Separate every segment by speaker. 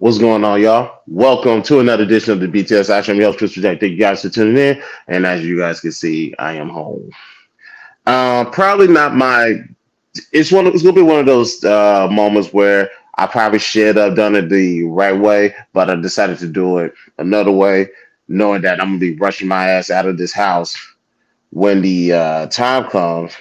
Speaker 1: What's going on, y'all? Welcome to another edition of the BTS Action. I'm your host, Chris Jack. Thank you guys for tuning in. And as you guys can see, I am home. Probably not my. It's gonna be one of those moments where I probably should have done it the right way, but I decided to do it another way, knowing that I'm gonna be rushing my ass out of this house when the time comes.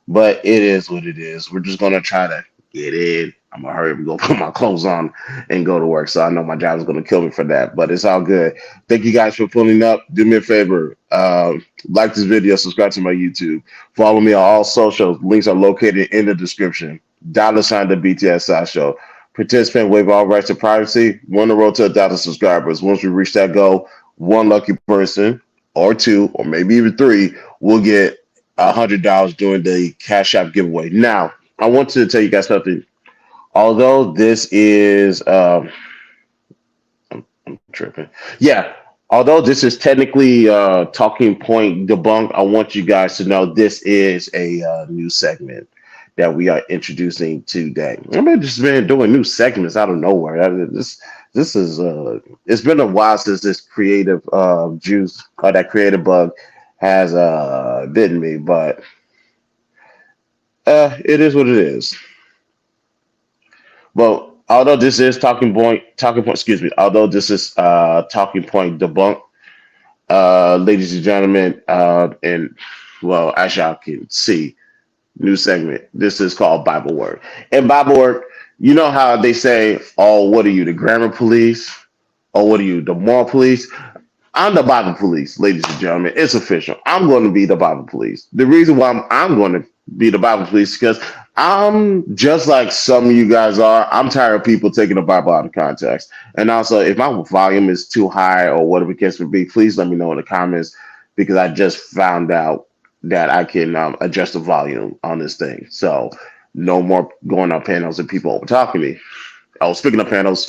Speaker 1: But it is what it is. We're just gonna try to get in. I'm gonna hurry up and go put my clothes on and go to work. So I know my job is gonna kill me for that, but it's all good. Thank you guys for pulling up. Do me a favor, like this video, subscribe to my YouTube, follow me on all socials. Links are located in the description. $sign the BTS Side Show. Participant waive all rights to privacy. We're on the road to 1,000 subscribers. Once we reach that goal, one lucky person, or two, or maybe even three, will get $100 during the Cash App giveaway. Now, I want to tell you guys something. Although this is, I'm tripping. Yeah, although this is technically Talking Point Debunked, I want you guys to know this is a new segment that we are introducing today. I've just been doing new segments out of nowhere. This is it's been a while since this creative juice or that creative bug has bitten me, but it is what it is. Well, although this is talking point, excuse me, although this is Talking Point Debunk, ladies and gentlemen, and well, as y'all can see, new segment. This is called Bible Word. And Bible Word, you know how they say, "Oh, what are you, the grammar police? Or what are you, the moral police?" I'm the Bible police, ladies and gentlemen. It's official. I'm going to be the Bible police. The reason why I'm going to be the Bible police is because I'm just like some of you guys are. I'm tired of people taking the Bible out of context. And also, if my volume is too high or whatever the case may be, please let me know in the comments because I just found out that I can adjust the volume on this thing. So no more going on panels and people over talking to me. Oh, speaking of panels,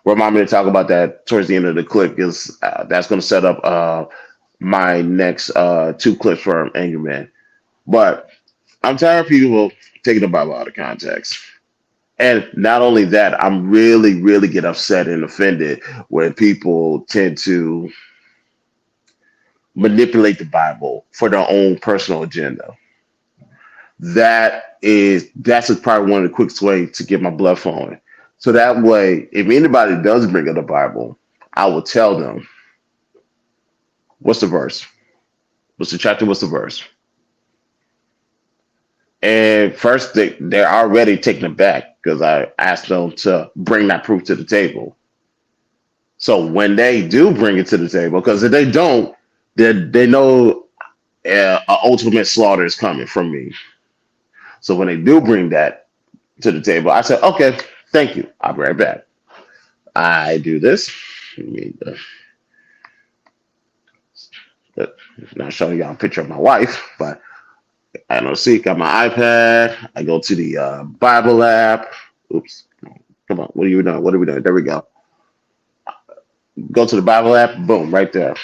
Speaker 1: remind me to talk about that towards the end of the clip because that's going to set up my next two clips from Angry Man. But I'm tired of people taking the Bible out of context. And not only that, I'm really, really get upset and offended when people tend to manipulate the Bible for their own personal agenda. That's probably one of the quickest ways to get my blood flowing. So that way, if anybody does bring up the Bible, I will tell them what's the verse, what's the chapter, what's the verse. And first, they're already taken aback because I asked them to bring that proof to the table. So when they do bring it to the table, because if they don't, they know an ultimate slaughter is coming from me. So when they do bring that to the table, I said, okay, thank you. I'll be right back. I do this. Let me, not showing y'all a picture of my wife, but I don't see. Got my iPad. I go to the Bible app. Oops. Come on. What are you doing? What are we doing? There we go. Go to the Bible app. Boom, right there.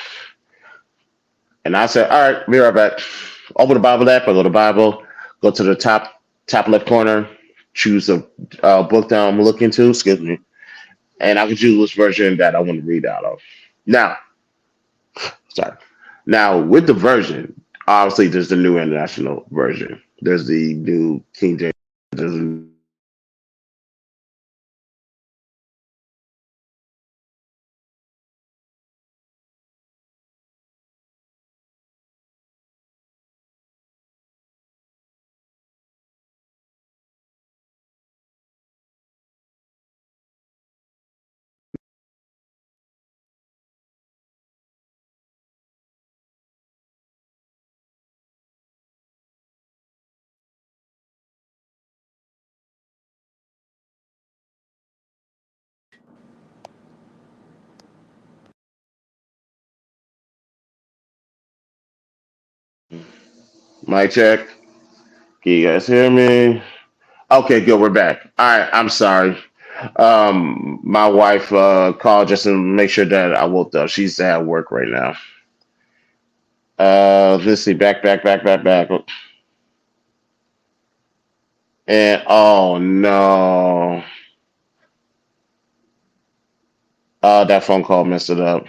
Speaker 1: And I said, all right, be right back. Open the Bible app. I go to Bible. Go to the top left corner. Choose a book that I'm looking to. Excuse me. And I can choose which version that I want to read out of. Now, sorry. Now, with the version, obviously, there's the new international version. There's the new King James. There's mic check. Can you guys hear me? Okay, good. We're back. All right. I'm sorry. My wife called just to make sure that I woke up. She's at work right now. Let's see. Back. And oh no. That phone call messed it up.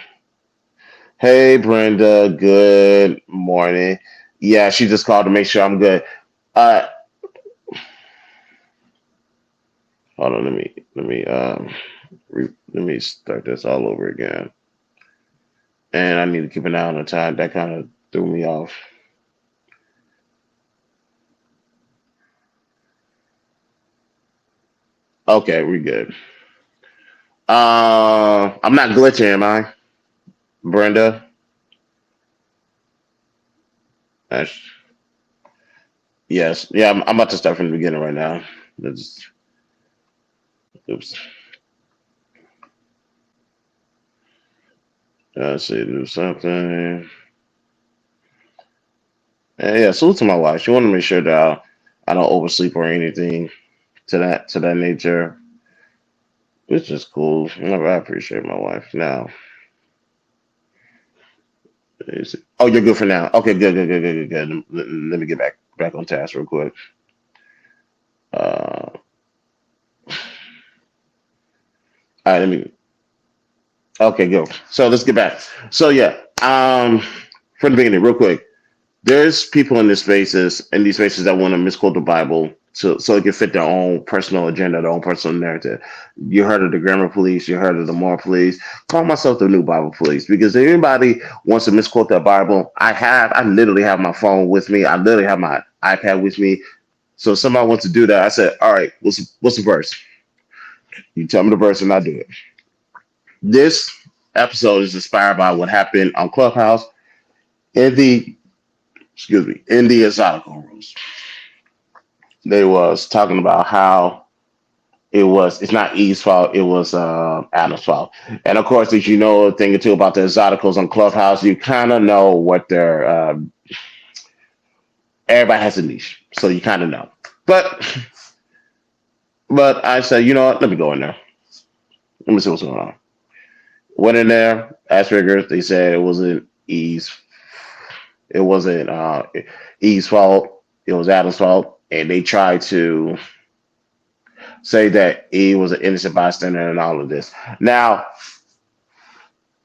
Speaker 1: Hey, Brenda. Good morning. Yeah, she just called to make sure I'm good. Uh, Hold on. Let me start this all over again. And I need to keep an eye on the time. That kind of threw me off. Okay, we good. I'm not glitching, am I, Brenda? That's, yes. Yeah, I'm about to start from the beginning right now. Let's, oops. Let's see, do something. And yeah, salute to my wife. She wanted to make sure that I don't oversleep or anything to that nature, which is cool. I appreciate my wife. Now, oh, you're good for now. Okay, good. Let me get back on task real quick. All right, let me. Okay, go. So let's get back. So yeah, from the beginning, real quick. There's people in these spaces that want to misquote the Bible so it can fit their own personal agenda, their own personal narrative. You heard of the grammar police, you heard of the moral police. Call myself the new Bible police because if anybody wants to misquote that Bible, I literally have my phone with me. I literally have my iPad with me. So if somebody wants to do that, I said, all right, what's the verse? You tell me the verse and I do it. This episode is inspired by what happened on Clubhouse in the in the exotical rules. They was talking about how it's not Eve's fault, it was Adam's fault. And of course, if you know a thing or two about the exoticals on Clubhouse, you kind of know what they're everybody has a niche. So you kind of know. But but I said, you know what, let me go in there. Let me see what's going on. Went in there, Asperger's, they said it wasn't Eve's fault, it was Adam's fault. And they tried to say that Eve was an innocent bystander in all of this. Now,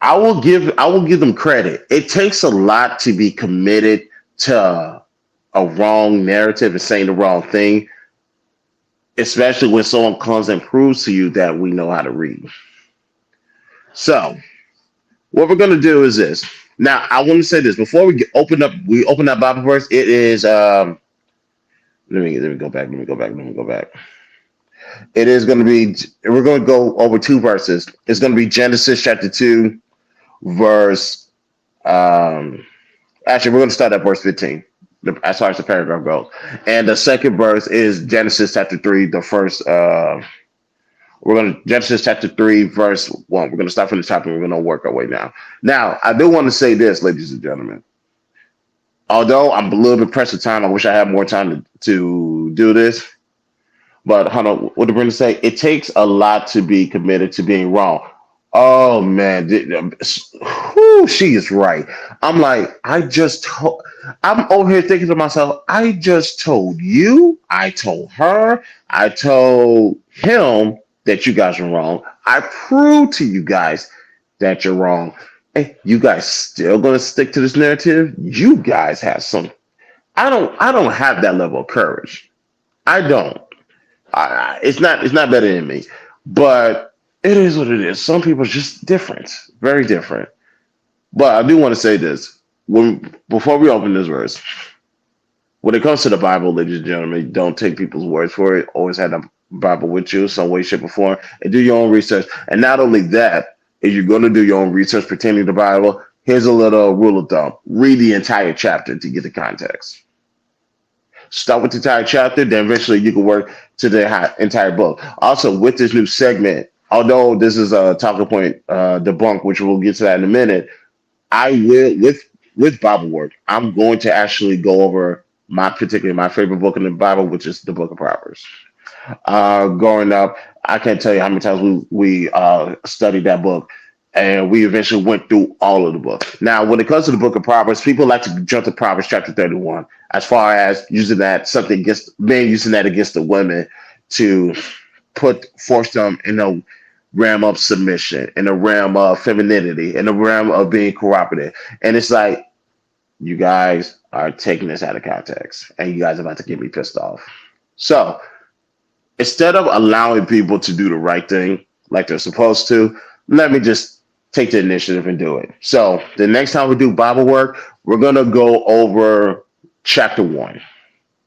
Speaker 1: I will give them credit. It takes a lot to be committed to a wrong narrative and saying the wrong thing, especially when someone comes and proves to you that we know how to read. So, what we're gonna do is this. Now, I want to say this before we open that Bible verse. It is let me go back. Let me go back. It is going to be. We're going to go over two verses. It's going to be Genesis chapter 2, verse. Um, Actually, we're going to start at verse 15. As far as the paragraph goes, and the second verse is Genesis chapter 3. The first. We're going to Genesis chapter 3, verse 1. We're going to start from the top and we're going to work our way down. Now, I do want to say this, ladies and gentlemen. Although I'm a little bit pressed for time, I wish I had more time to do this. But hold on, what did Brenda say? It takes a lot to be committed to being wrong. Oh man, she is right. I'm like, I'm over here thinking to myself, I just told you, I told her, I told him that you guys are wrong. I proved to you guys that you're wrong. Hey, you guys still gonna stick to this narrative? You guys have some. I don't have that level of courage. I don't. It's not better than me, but it is what it is. Some people are just different, very different. But I do want to say this: when before we open this verse, when it comes to the Bible, ladies and gentlemen, don't take people's words for it. Always have the Bible with you, some way, shape, or form, and do your own research. And not only that, if you're going to do your own research pertaining to the Bible, here's a little rule of thumb: read the entire chapter to get the context. Start with the entire chapter, then eventually you can work to the entire book. Also, with this new segment, although this is a talking point debunk, which we'll get to that in a minute, I will with Bible work. I'm going to actually go over my favorite book in the Bible, which is the Book of Proverbs. Growing up, I can't tell you how many times we studied that book, and we eventually went through all of the book. Now, when it comes to the Book of Proverbs, people like to jump to Proverbs chapter 31, as far as using that something against men using that against the women to force them, realm of submission, in the realm of femininity, in the realm of being cooperative. And it's like, you guys are taking this out of context and you guys are about to get me pissed off. So instead of allowing people to do the right thing like they're supposed to, let me just take the initiative and do it. So the next time we do Bible work, we're going to go over chapter 1,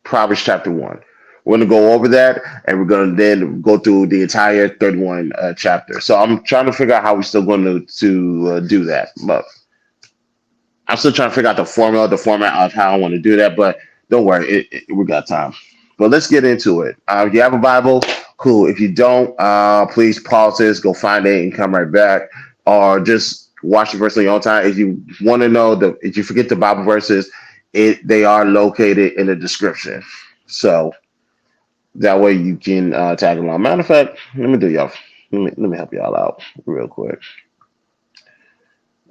Speaker 1: Proverbs chapter 1. We're going to go over that and we're going to then go through the entire 31 chapter. So I'm trying to figure out how we're still going to do that. But I'm still trying to figure out the format of how I want to do that. But don't worry, we got time. But let's get into it. If you have a Bible, cool. If you don't, please pause this, go find it, and come right back, or just watch the verse on your own time. If you want to know if you forget the Bible verses, they are located in the description. So that way you can tag along. Matter of fact, let me do y'all. Let me help y'all out real quick.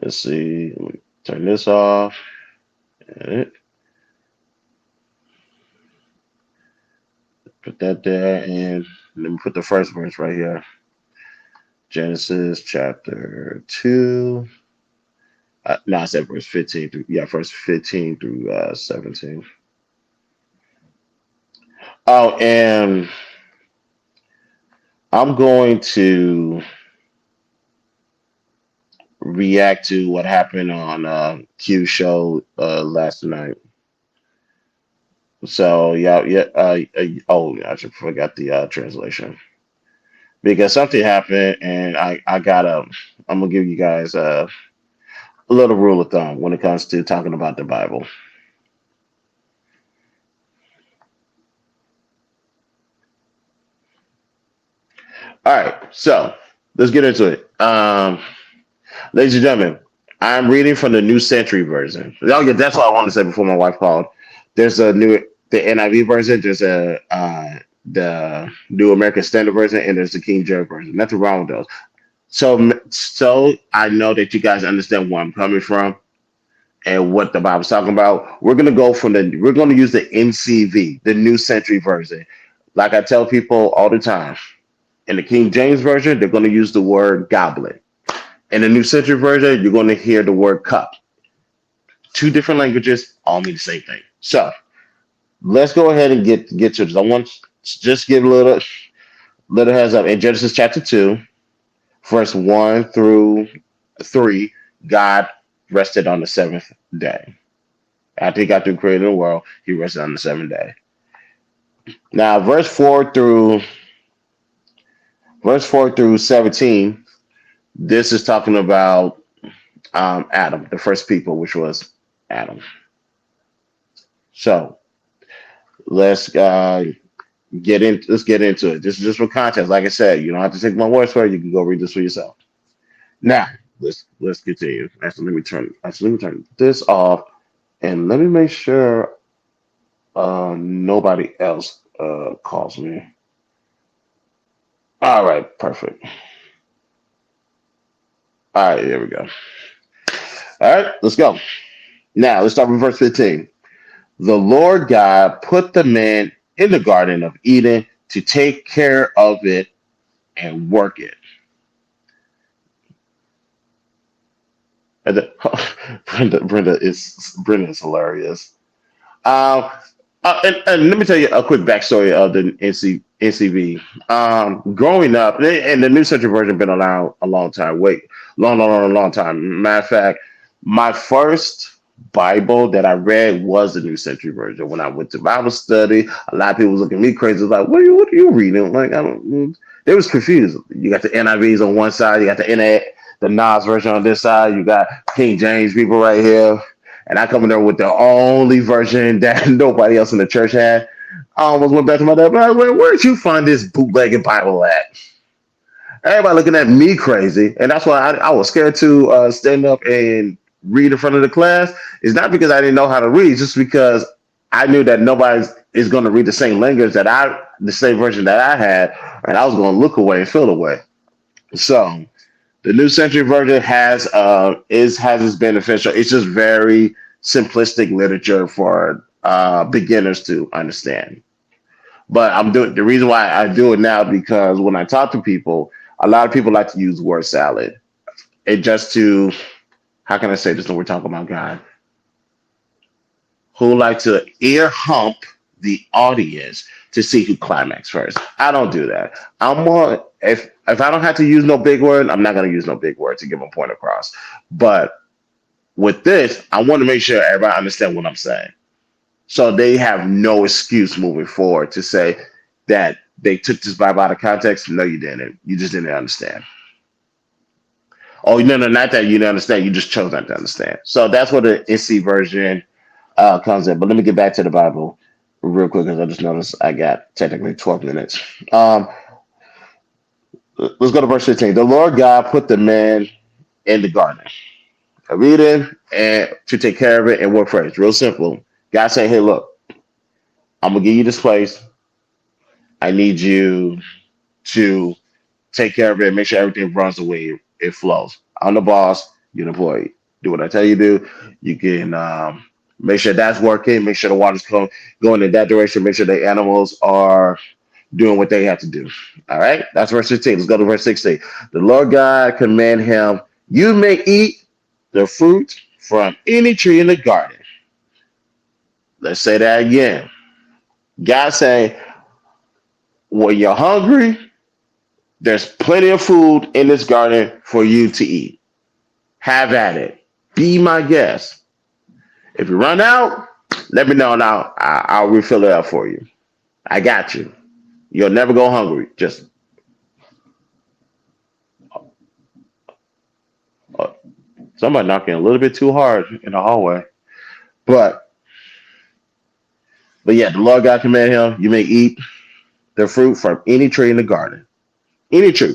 Speaker 1: Let's see. Let me turn this off. Edit. Put that there, and let me put the first verse right here. Genesis chapter 2. No, I said verse 15 through, verse 15 through 17. Oh, and I'm going to react to what happened on Q show last night. So oh, I should forgot the translation because something happened, and I gotta. I'm gonna give you guys a little rule of thumb when it comes to talking about the Bible. All right, so let's get into it. Ladies and gentlemen, I'm reading from the New Century Version. Oh yeah, that's what I wanted to say before my wife called. There's the NIV version. There's the New American Standard Version, and there's the King James Version. Nothing wrong with those. So I know that you guys understand where I'm coming from and what the Bible's talking about. We're gonna use the NCV, the New Century Version. Like I tell people all the time, in the King James Version, they're gonna use the word goblet. In the New Century Version, you're gonna hear the word cup. Two different languages, all mean the same thing. So let's go ahead and get to this. I want to just give a little heads up. In Genesis chapter 2, verse 1 through 3, God rested on the seventh day. After he got through creating the world, he rested on the seventh day. Now, verse 4 through 17, this is talking about Adam, the first people, which was Adam. So let's get into it. This is just for context. Like I said, you don't have to take my word for it. You can go read this for yourself. Now, let's continue. Let me turn this off, and let me make sure nobody else calls me. All right, perfect. All right, here we go. All right, let's go. Now, let's start with verse 15. The Lord God put the man in the Garden of Eden to take care of it and work it. And Brenda is hilarious. And let me tell you a quick backstory of the NCV. Growing up, and the New Century Version been around a long time. Long time. Matter of fact, my first Bible that I read was the New Century Version. When I went to Bible study, a lot of people was looking at me crazy. Like, what are you reading? Like, I don't. They was confused. You got the NIVs on one side, you got the Nas version on this side, you got King James people right here. And I come in there with the only version that nobody else in the church had. I almost went back to my dad. Where'd you find this bootlegged Bible at? Everybody looking at me crazy, and that's why I was scared to stand up and read in front of the class. It's not because I didn't know how to read, just because I knew that nobody is going to read the same language the same version that I had, and I was going to look away and feel away. So the New Century Version has its beneficial. It's just very simplistic literature for beginners to understand. But I'm doing the reason why I do it now because when I talk to people, A lot of people like to use the word salad. It just to, how can I say this when we're talking about God? Who like to ear hump the audience to see who climax first. I don't do that. I'm more, if I don't have to use no big word, I'm not gonna use no big word to get my point across. But with this, I want to make sure everybody understand what I'm saying. So they have no excuse moving forward to say that they took this Bible out of context. No, you didn't. You just didn't understand. Oh, no, no, not that you didn't understand. You just chose not to understand. So that's what the NC version comes in. But let me get back to the Bible real quick because I just noticed I got technically 12 minutes. Let's go to verse 15. The Lord God put the man in the garden of Eden and to take care of it and work for it. It's real simple. God saying, hey, look, I'm going to give you this place. I need you to take care of it, make sure everything runs the way it flows. I'm the boss, you're the employee. Do what I tell you to do. You can make sure that's working, make sure the water's going in that direction, make sure the animals are doing what they have to do. All right, that's verse 15. Let's go to verse 16. The Lord God command him, you may eat the fruit from any tree in the garden. Let's say that again. God saying, when you're hungry, there's plenty of food in this garden for you to eat. Have at it. Be my guest. If you run out, let me know and I'll refill it up for you. I got you. You'll never go hungry. Just uh, somebody knocking a little bit too hard in the hallway. But yeah, the Lord God commanded him, you may eat the fruit from any tree in the garden. Any tree.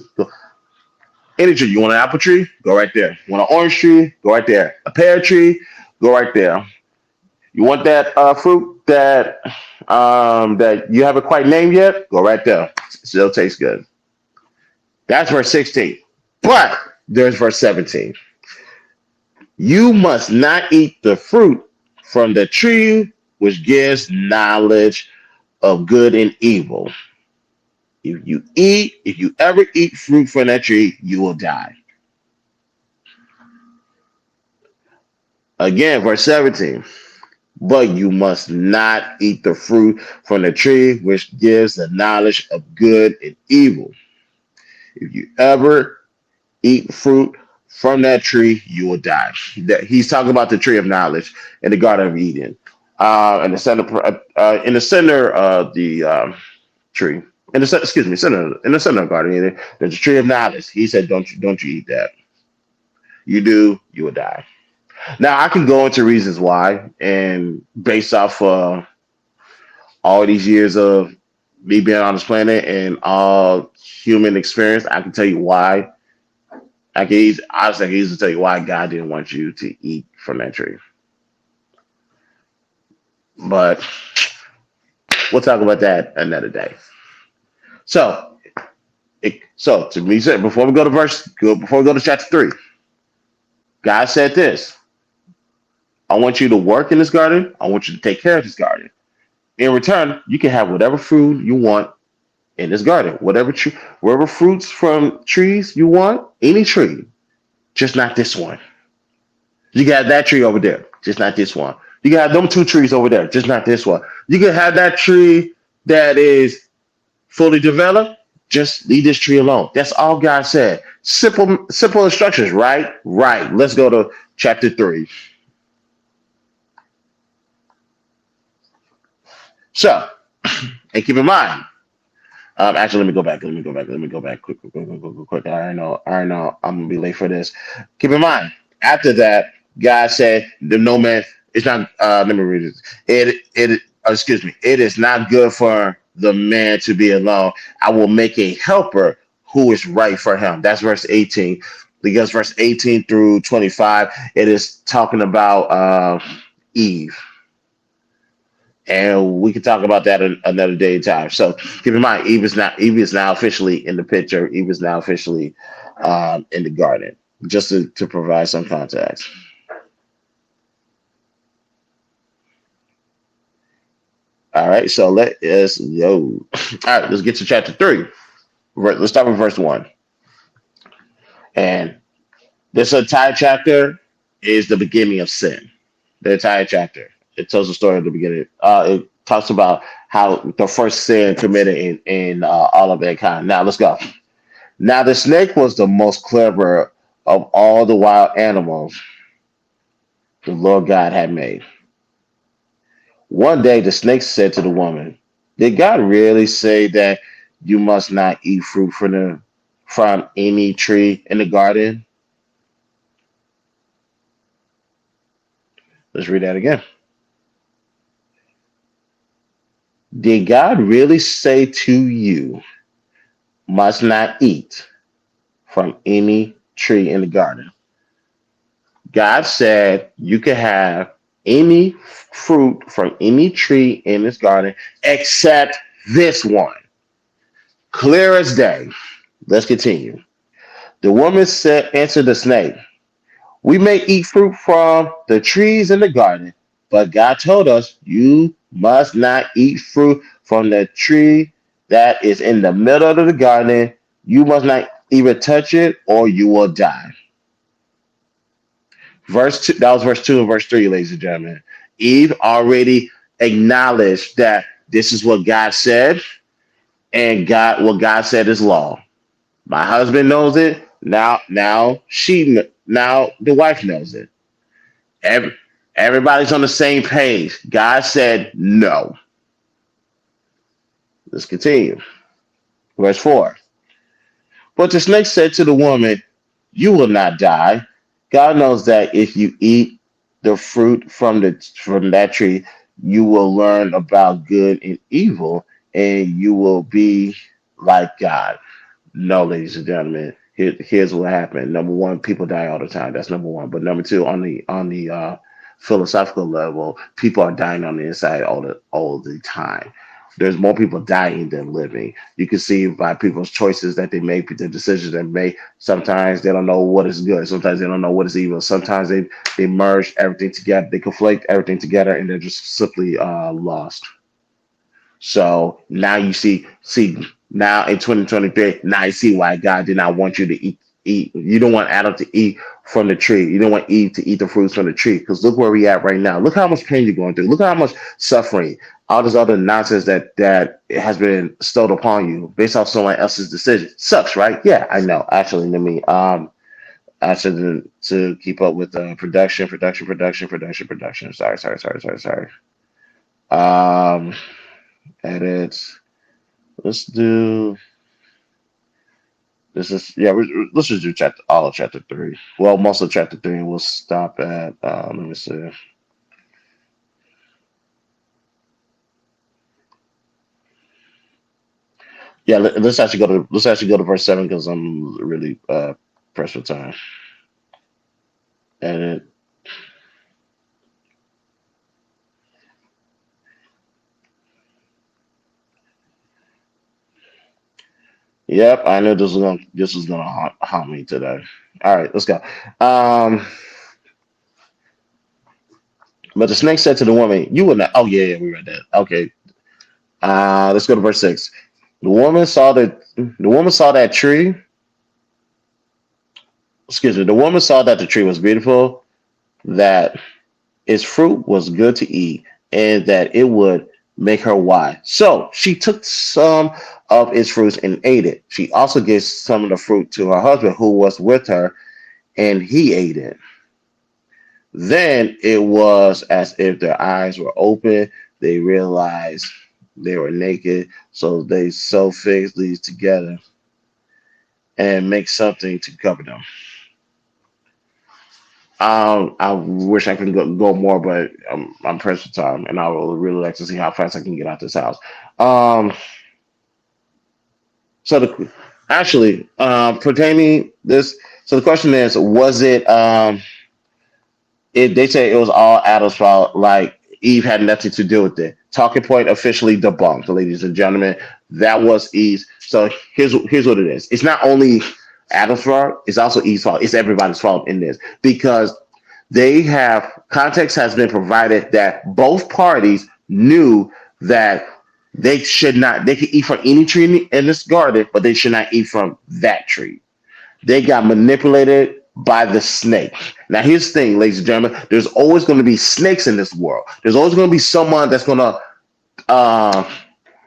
Speaker 1: Any tree. You want an apple tree? Go right there. You want an orange tree? Go right there. A pear tree? Go right there. You want that fruit that you haven't quite named yet? Go right there. Still tastes good. That's verse 16. But there's verse 17. You must not eat the fruit from the tree which gives knowledge of good and evil. If you ever eat fruit from that tree, you will die. Again, verse 17. But you must not eat the fruit from the tree which gives the knowledge of good and evil. If you ever eat fruit from that tree, you will die. He's talking about the tree of knowledge in the Garden of Eden. In the center of the tree, in the center of the Garden of Eden, there's a tree of knowledge. He said, don't you eat that. You do, you will die. Now I can go into reasons why, and based off all these years of me being on this planet and all human experience, I can tell you why. I can easily tell you why God didn't want you to eat from that tree. But we'll talk about that another day. So, to be said, before we go to chapter 3, God said this: I want you to work in this garden. I want you to take care of this garden. In return, you can have whatever food you want in this garden, whatever fruits from trees you want, any tree, just not this one. You can have that tree over there, just not this one. You can have them two trees over there, just not this one. You can have that tree that is fully developed, just leave this tree alone. That's all God said. Simple instructions, right? Right. Let's go to chapter 3. So, and keep in mind, actually, let me go back. Quick. I know. I'm gonna be late for this. Keep in mind, after that, God said, "The no man." It's not. Let me read it. Excuse me. It is not good for the man to be alone. I will make a helper who is right for him. That's verse 18. Because verse 18 through 25, it is talking about Eve. And we can talk about that another day and time. So keep in mind, Eve is now officially in the picture. Eve is now officially in the garden, just to provide some context. All right, so let's go. All right, let's get to chapter 3. Let's start with verse 1. And this entire chapter is the beginning of sin. The entire chapter. It tells the story of the beginning. It talks about how the first sin committed in all of mankind. Now let's go. Now the snake was the most clever of all the wild animals the Lord God had made. One day the snake said to the woman, "Did God really say that you must not eat fruit from any tree in the garden?" Let's read that again. Did God really say to you, must not eat from any tree in the garden? God said you can have any fruit from any tree in this garden except this one. Clear as day. Let's continue. The woman said, answered the snake, "We may eat fruit from the trees in the garden, but God told us you must not eat fruit from the tree that is in the middle of the garden. You must not even touch it or you will die." Verse 2, that was verse 2 and verse 3, ladies and gentlemen. Eve already acknowledged that this is what God said, and what God said is law. My husband knows it. Now the wife knows it. Every, Everybody's on the same page. God said no. Let's continue. Verse 4. But the snake said to the woman, "You will not die. God knows that if you eat the fruit from that tree, you will learn about good and evil, and you will be like God." No, ladies and gentlemen. Here's what happened. Number one, people die all the time. That's number one. But number two, on the philosophical level, people are dying on the inside all the time. There's more people dying than living. You can see by people's choices that they make, the decisions they make. Sometimes they don't know what is good. Sometimes they don't know what is evil. Sometimes they merge everything together. They conflate everything together, and they're just simply lost. So now you see now in 2023, now you see why God did not want you to eat. You don't want Adam to eat from the tree. You don't want Eve to eat the fruits from the tree. Because look where we at right now. Look how much pain you're going through. Look how much suffering, all this other nonsense that has been stowed upon you based off someone else's decision. Sucks, right? Yeah, I know. Actually, let me actually to keep up with production. Sorry. Um edits. Let's do this is yeah. Let's just do chapter all of chapter 3. Well, most of chapter 3. We'll stop at let me see. Yeah, let's actually go to verse 7 because I'm really pressed for time. Edit. Yep, I knew this was gonna haunt me today. All right, let's go. Um, but the snake said to the woman, "You will not." Oh yeah, we read that. Okay. Let's go to verse 6. The woman saw that tree. Excuse me. The woman saw that the tree was beautiful, that its fruit was good to eat, and that it would make her wise. So she took some of its fruits and ate it. She also gave some of the fruit to her husband who was with her, and he ate it. Then it was as if their eyes were open. They realized they were naked, so they sew fig leaves together and make something to cover them. I wish I could go more, but I'm pressed for time, and I would really like to see how fast I can get out this house. Um, so pertaining this, so the question is, was it? They say it was all Adam's fault. Like Eve had nothing to do with it. Talking point officially debunked, ladies and gentlemen. That was Eve's. So here's what it is. It's not only Adam's fault. It's also Eve's fault. It's everybody's fault in this because they have context has been provided that both parties knew that they should not. They could eat from any tree in this garden, but they should not eat from that tree. They got manipulated by the snake. Now, here's the thing, ladies and gentlemen. There's always going to be snakes in this world. There's always going to be someone that's going to uh,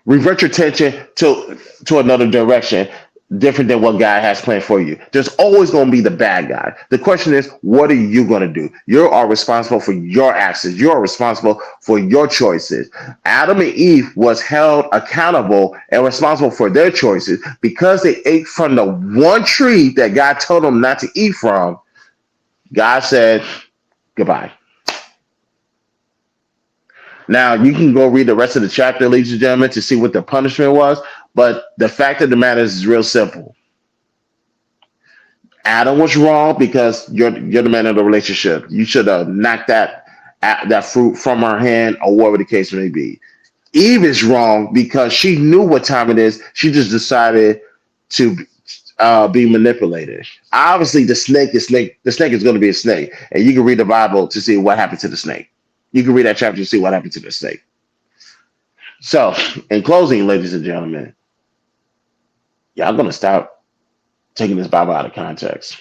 Speaker 1: revert your attention to another direction different than what God has planned for you. There's always going to be the bad guy. The question is, what are you going to do? You are responsible for your actions. You are responsible for your choices. Adam and Eve was held accountable and responsible for their choices because they ate from the one tree that God told them not to eat from. God said, goodbye. Now, you can go read the rest of the chapter, ladies and gentlemen, to see what the punishment was. But the fact of the matter is real simple. Adam was wrong because you're the man of the relationship. You should have knocked that fruit from her hand or whatever the case may be. Eve is wrong because she knew what time it is. She just decided to be manipulated. Obviously, the snake is going to be a snake, and you can read the Bible to see what happened to the snake. You can read that chapter to see what happened to the snake. So, in closing, ladies and gentlemen, y'all gonna stop taking this Bible out of context.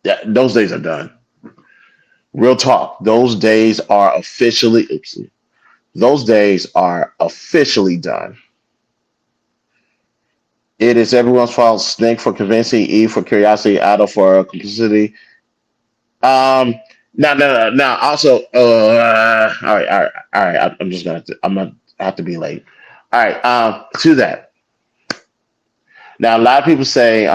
Speaker 1: Yeah, those days are done. Real talk. Those days are officially done. It is everyone's fault. Snake for convincing, Eve for curiosity, Adam for complicity. No, no, no, no. Also, all right, all right, all right. I'm gonna have to be late. All right. To that. Now, a lot of people say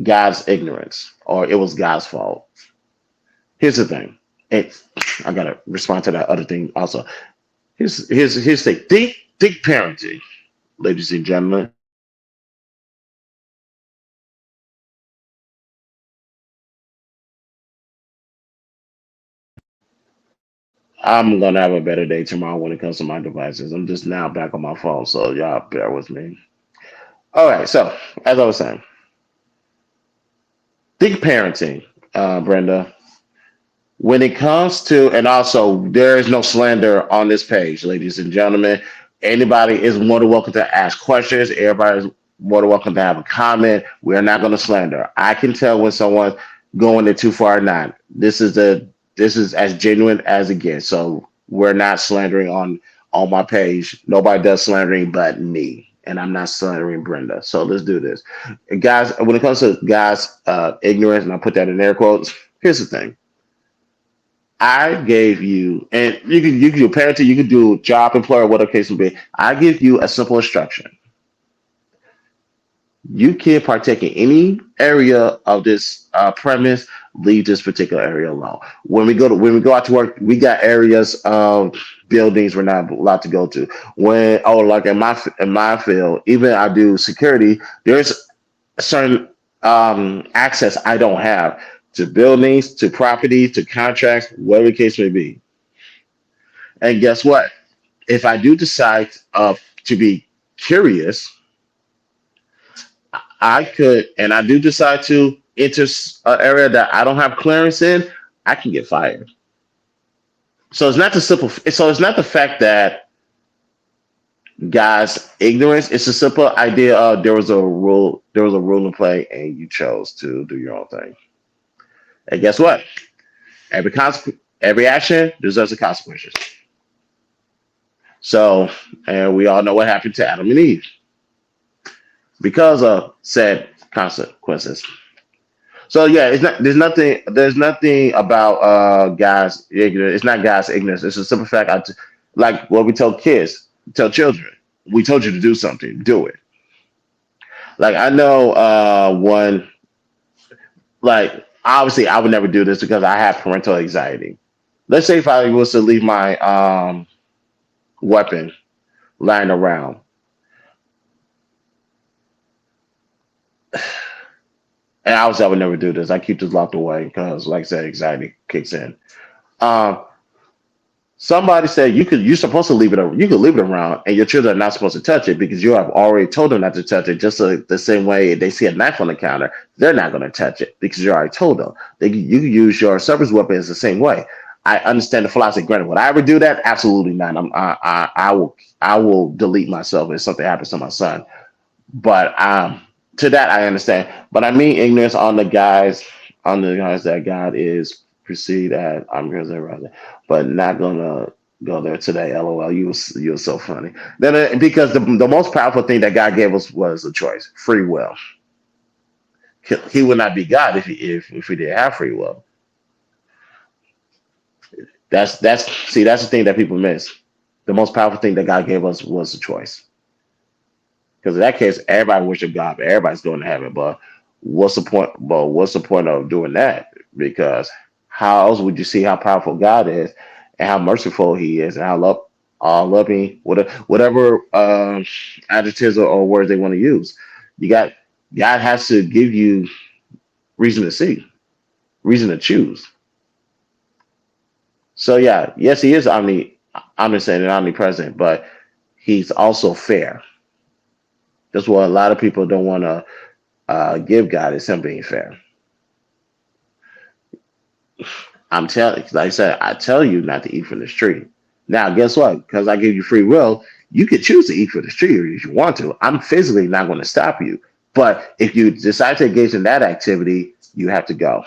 Speaker 1: God's ignorance or it was God's fault. Here's the thing. I gotta respond to that other thing also. Here's the thing. Think parenting, ladies and gentlemen. I'm gonna have a better day tomorrow when it comes to my devices. I'm just now back on my phone, so y'all bear with me. All right, so as I was saying, think parenting, Brenda. When it comes to, and also there is no slander on this page, ladies and gentlemen. Anybody is more than welcome to ask questions. Everybody's more than welcome to have a comment. We're not going to slander. I can tell when someone's going it too far or not. This is as genuine as it gets. So we're not slandering on my page. Nobody does slandering but me, and I'm not slandering Brenda. So let's do this, and guys. When it comes to guys' ignorance, and I put that in air quotes. Here's the thing. I gave you, and you can do parenting, you can do job, employer, whatever case may be. I give you a simple instruction. You can partake in any area of this premise. Leave this particular area alone. When we go out to work, we got areas of buildings we're not allowed to go to. Like in my field, even I do security. There's a certain access I don't have to buildings, to properties, to contracts, whatever the case may be. And guess what? If I do decide to be curious, I could, and I do decide to enter an area that I don't have clearance in, I can get fired. So it's not the simple. So it's not the fact that guys' ignorance. It's a simple idea of there was a rule in play, and you chose to do your own thing. And guess what? Every action deserves a consequences. So, and we all know what happened to Adam and Eve because of said consequences. So yeah, it's not. There's nothing about guys ignorance. It's not guys ignorance. It's a simple fact. Like what we tell kids, tell children. We told you to do something. Do it. Like I know one. Like obviously, I would never do this because I have parental anxiety. Let's say if I was to leave my weapon lying around. And obviously, I would never do this. I keep this locked away because, like I said, anxiety kicks in. Um, Somebody said you're supposed to leave it. You could leave it around, and your children are not supposed to touch it because you have already told them not to touch it. Just like the same way they see a knife on the counter, they're not going to touch it because you already told them. You can use your service weapons the same way. I understand the philosophy. Granted, would I ever do that? Absolutely not. I will delete myself if something happens to my son. But to that I understand. But I mean ignorance on the guys that God is perceived as rather, but not gonna go there today. LOL. You were so funny. Then because the most powerful thing that God gave us was a choice, free will. He would not be God if he didn't have free will. That's the thing that people miss. The most powerful thing that God gave us was a choice. Because in that case, everybody worship God, but everybody's going to heaven. But what's the point? But what's the point of doing that? Because how else would you see how powerful God is, and how merciful He is, and how loving, whatever adjectives or words they want to use. You got God has to give you reason to see, reason to choose. So yeah, yes, He is omniscient and omnipresent, but He's also fair. That's what a lot of people don't want to give God is Him being fair. I'm telling, like I said, I tell you not to eat from this tree. Now, guess what? Because I give you free will, you can choose to eat from this tree if you want to. I'm physically not going to stop you. But if you decide to engage in that activity, you have to go.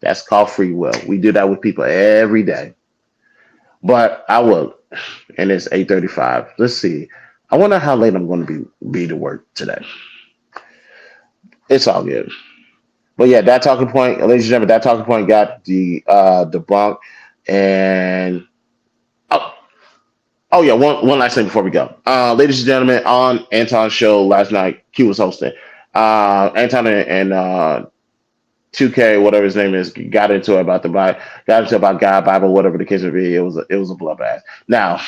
Speaker 1: That's called free will. We do that with people every day. But I will, and it's 8:35. Let's see. I wonder how late I'm going to be to work today. It's all good. But yeah, that talking point, ladies and gentlemen, that talking point got the debunk. And oh, oh yeah, one last thing before we go. Ladies and gentlemen, on Anton's show last night, Q was hosting. Anton and 2K, whatever his name is, got into about God, Bible, whatever the case may be. It was a bloodbath. Now,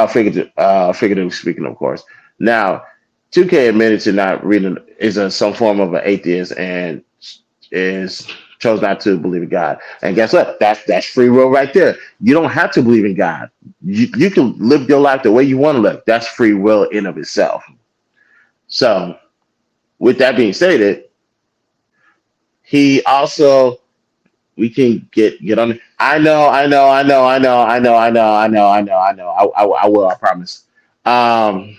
Speaker 1: figuratively speaking, of course. Now, 2K admitted to not reading is some form of an atheist and is chose not to believe in God. And guess what? That's free will right there. You don't have to believe in God. You can live your life the way you want to live. That's free will in of itself. So, with that being stated, he also we can get on. I will. I promise. Um,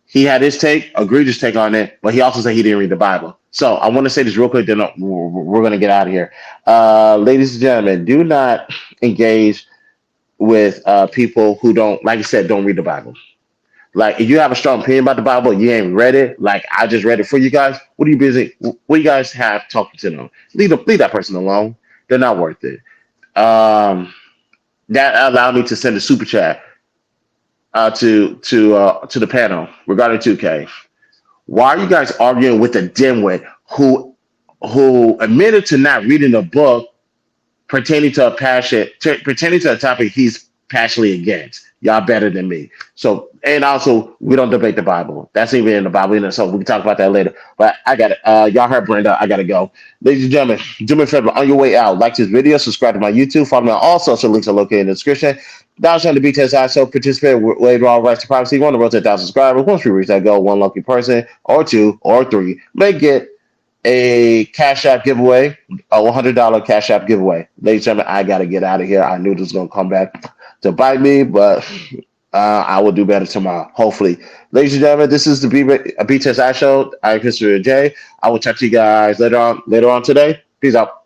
Speaker 1: he had his take, egregious take on it, but he also said he didn't read the Bible. So I want to say this real quick. Then we're going to get out of here. Ladies and gentlemen, do not engage with people who don't, like I said, don't read the Bible. Like, if you have a strong opinion about the Bible, you ain't read it. Like, I just read it for you guys. What are you busy? What do you guys have talking to them? Leave that person alone. They're not worth it. Um, that allowed me to send a super chat to the panel regarding 2K. Why are you guys arguing with a dimwit who admitted to not reading the book pertaining to a topic he's passionately against? Y'all better than me. So, and also, we don't debate the Bible. That's even in the Bible, so we can talk about that later. But I got it. Y'all heard Brenda. I gotta go. Ladies and gentlemen, do me a favor. On your way out, like this video, subscribe to my YouTube, follow me on all social links are located in the description. Down on the BTS I so participate later on rights to privacy. Want to roll to 1,000 subscribers. Once we reach that goal, one lucky person or two or three may get a Cash App giveaway, a $100 Cash App giveaway. Ladies and gentlemen, I got to get out of here. I knew this was going to come back to bite me, but I will do better tomorrow, hopefully. Ladies and gentlemen, this is the BTSI show. I'm Christopher J. I will talk to you guys later on today. Peace out.